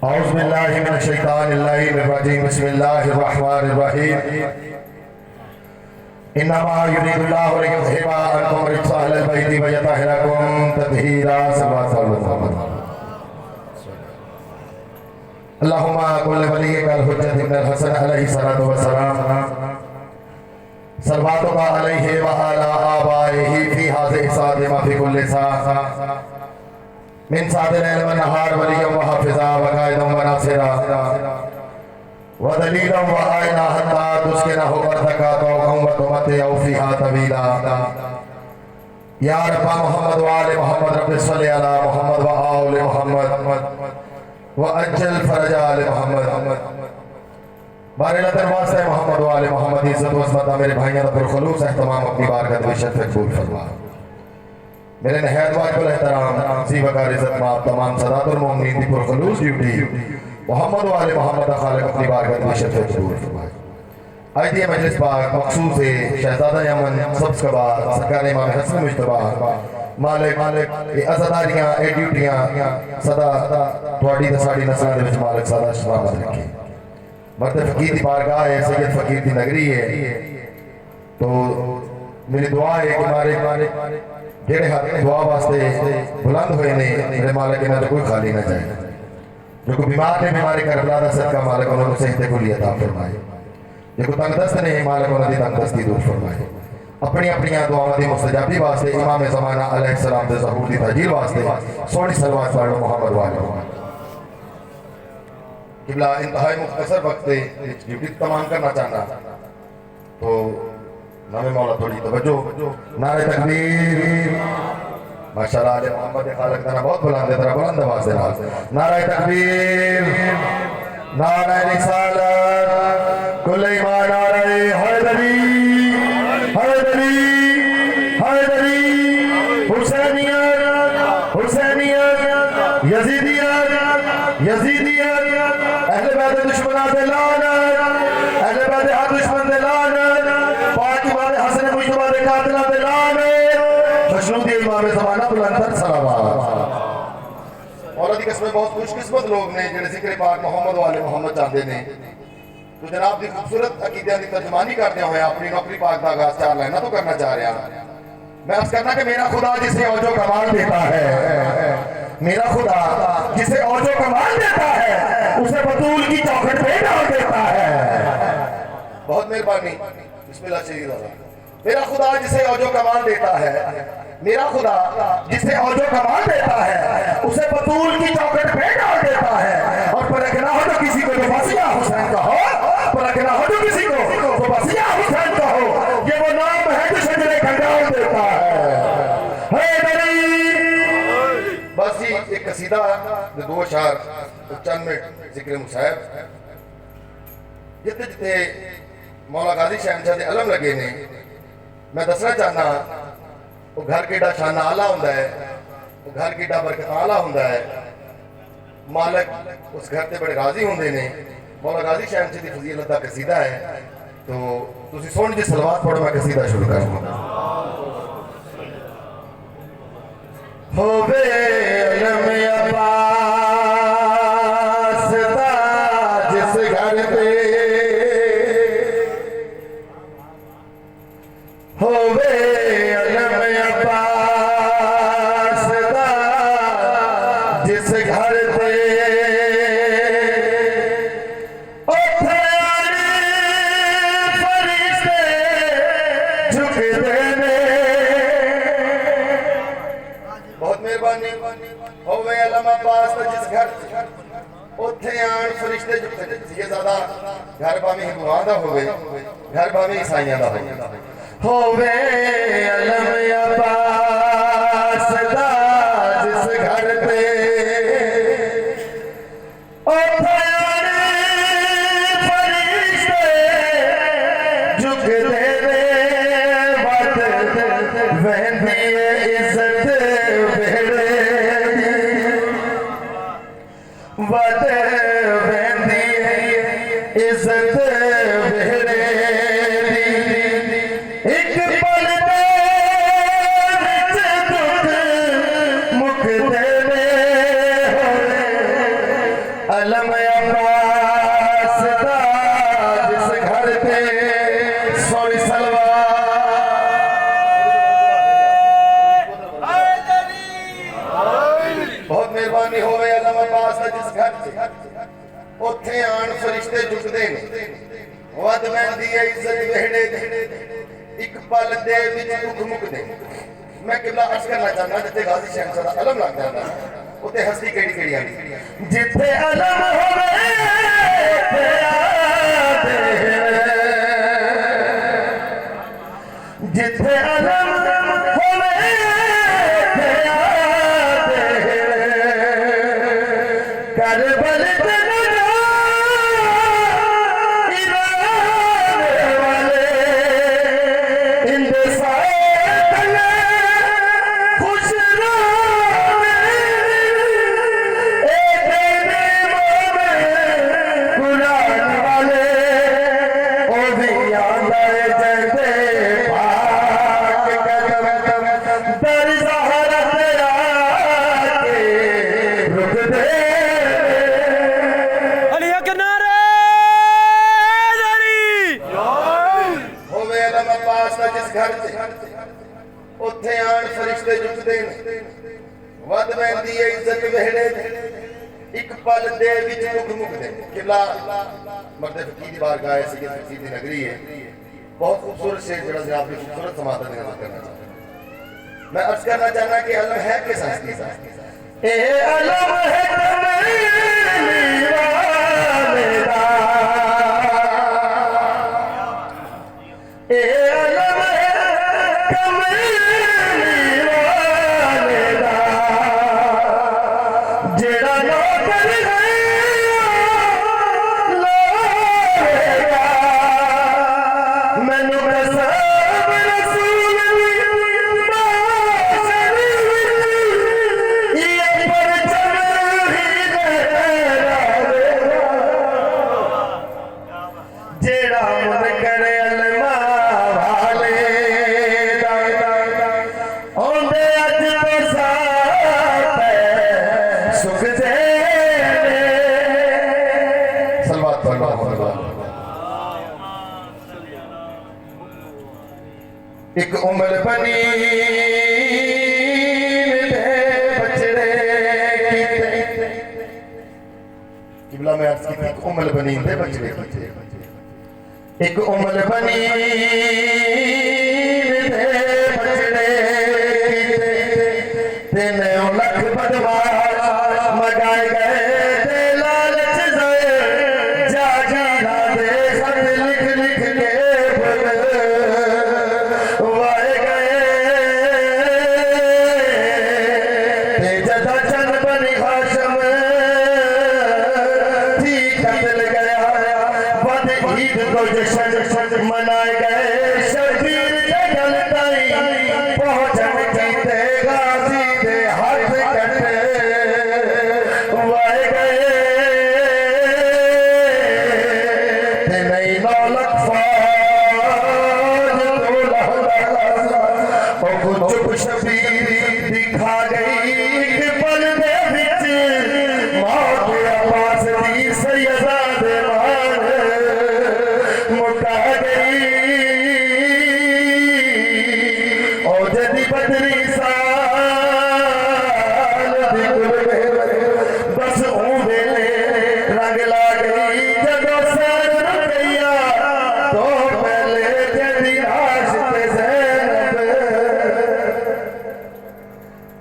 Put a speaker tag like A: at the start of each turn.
A: औज़ुबिल्लाहिमिनश्शैतानिर्रजीम बिस्मिल्लाहिर्रहमानिर्रहीम इन्नमा युरीदुल्लाहु लियुज़हिबा अन्कुम रिज्सा अहलल बैति व यतहिरकुम तत्हीरा सल्लल्लाहु अलैहि वसल्लम। अल्लाहुम्मा कुल्ल वलिय्यिकल हुज्जत इब्नुल हसन अलैहि सलातु व सलाम सल्लल्लाहु अलैहि व अला आबाइहि फी हाज़िहि सादिमा फी कुल्लि साअ मिन सादिल लैल व नहार वलिय्यम व हाफ़िज़ा व काइदम व नासिरा व दलीलम व आइना हत्ता तुस्किनहु अर्दका तौक़म व तुमतिअ फ़ीहा तवीला। या रब्बा मुहम्मद व आले मुहम्मद रब्बि सल्लि अला मुहम्मद व आले मुहम्मद व अज्जल फरजा आले मुहम्मद। बारिला दरवाज़े मोहम्मद वाले मोहम्मद इज़्ज़त व इस्मत मेरे भाइयों का पुरखुलूस एहतमाम अपनी बारगाह में शर्फ़ कबूल फरमा। मेरे नहायत वाजिब एहतराम सी वक़ार इज़्ज़त माब तमाम सदातुल मोमिनीन की पुरखुलूस ड्यूटी मोहम्मद वाले मोहम्मद खालिक अपनी बारगाह में शर्फ़ कबूल फरमाए। आज ये मजलिस पाक मखसूस है शहज़ादा यमन सब्ज़ कबार सरकार इमाम हसन मुज्तबा मालिक ये अज़ादारियां ये ड्यूटियां सदा थोड़ी ते साडी नस्लां दे विच मालिक सदा सलामत रखे। मर्द फकीर की बारगाह है, सैयद फकीर की नगरी है। तो मेरी दुआ है कि मारे जेड़े हाथ दुआ वास्ते बुलंद हुए ने मेरे मालिक इन्हां कोई खाली ना जाए। जो कोई बीमार ने बीमारी करबला दा सदका मालिक उन्होंने सेहत कुली अता फरमाए। जो कोई तंगदस्त ने मालिक उन्होंने तंगदस्ती दूर फरमाए। अपनी अपनी दुआओं की मुस्तजाबी वास्ते इमाम ज़माना अलैहिस्सलाम दे ज़हूर की तजील वास्ते सोहनी सलवात पढ़ो मोहम्मद वाले किबला। इंतहाई मुख्तसर वक्त ड्यूटी तमाम करना चाहना तो नामे मौला थोड़ी तवज्जो नारे तकबीर माशाअल्लाह आले मोहम्मद खालिक दा बहुत बुलंद है, बुलंद आवाज से नारे तकबीर नारे रिसालत कुल ईमान नारे हैदरी हैदरी हैदरी हुसैनिया हुसैनिया यजीदिया यजीदिया अहले बैत दुश्मना पे लानत अहले बैत हर दुश्मन पे लानत पाक इमाम हसन मुज्तबा दे कातिला पे लानत खुशनूदी इमाम ज़माना बुलंद सलावत। और दी किस्मत बहुत खुशकिस्मत लोग ने जिहड़े जिक्र पाक मोहम्मद वाले मोहम्मद चाहते ने। तो जनाब दी खूबसूरत अकीदे की तर्जमानी करते हुए अपनी नौकरी पाक का आगाज चार लाइना तो करना चाह रहा। मैं अर्ज करना कि मेरा खुदा जिसे औजो कमाल देता है, मेरा खुदा जिसे औजो कमाल देता है उसे बतूल की चौखट पे डाल देता है। बहुत मेहरबानी बिस्मिल्लाह शहीद। मेरा खुदा जिसे औजो कमाल देता है, मेरा खुदा जिसे औजो कमाल देता है उसे बतूल की चौखट पे डाल देता है। और परखना हो तो किसी को तो बसिया हुसैन का हो, परखना हो तो किसी को तो बसिया हुसैन का हो। ये वो नाम है जो शजरे खंडाल देता है। बस जी एक कसीदा दो अशार चंद मिनट जिक्र मुसाहिब जिते जिते मौला गाजी शहनशाह दे अलम लगे ने मैं दसना चाहना वो घर केड़ा शाना आला हुंदा है, वो घर केड़ा बरकत आला हुंदा है। मालिक उस घर से बड़े राजी होंगे ने। मौला गाजी शहनशाह की फजीलत का कसीदा है तो तुसी सोहनी जी सलवात पढ़ो मैं कसीदा शुरू करूंगा। होवे अलम अब्बास दा जिस घर पे होवे अलम अब्बास दा जिस घर पे उठे फरिश्ते झुकदे ने। बहुत मेहरबानी होवे अलम अब्बास दा जिस घर उठे आन फरिश्ते झुकदे। ये ज्यादा घर भावे हिंदुआं दा होवे घर भावे ईसाइयां दा होवे अलम अब्बास दा जिस घर पे उठे फरिश्ते झुकदे ने। वत वहदी इज्जत बेड़े वत वहदी इज्जत बेड़े एक पल दे विच दुख मुकदे ने। अलम अब्बास दा जिस घर पे सोनी बहुत मेहरबानी होवे अलम अब्बास दा जिस घर से उत्थे आन फरिश्ते झुकदे ने वद वैंदी है इज्जत वेहड़े एक पल दे विच दुख मुकदे मैं किबला अर्ज करना चाहना जिथे गाजी शहंशाह दा अलम लग जांदा उत्ते हस्ती केड़ी केड़ी आंदी जिथे अलम होवे जिथे अलम होवे करबल उत्थे आन फरिश्ते झुकदे ने वद वैंदी है इज्जत वेहड़े एक पल दे विच दुख मुकदे किबला मर्द फकीर दी बारगाह है सैयद फकीर दी नगरी है बहुत खूबसूरत शेर जड़ा जनाब ने खूबसूरत समाधन करना चाहता मैं अर्ज करना चाहना कि अलम है किस हस्ती दा ए अलम है कमली वाले दा ए अलम है कमली एक उमर बनी बचड़े किबला में अर्ज की एक उमर बनी दे बचड़े एक उमर बनी दे बचड़े तेने लख बदवा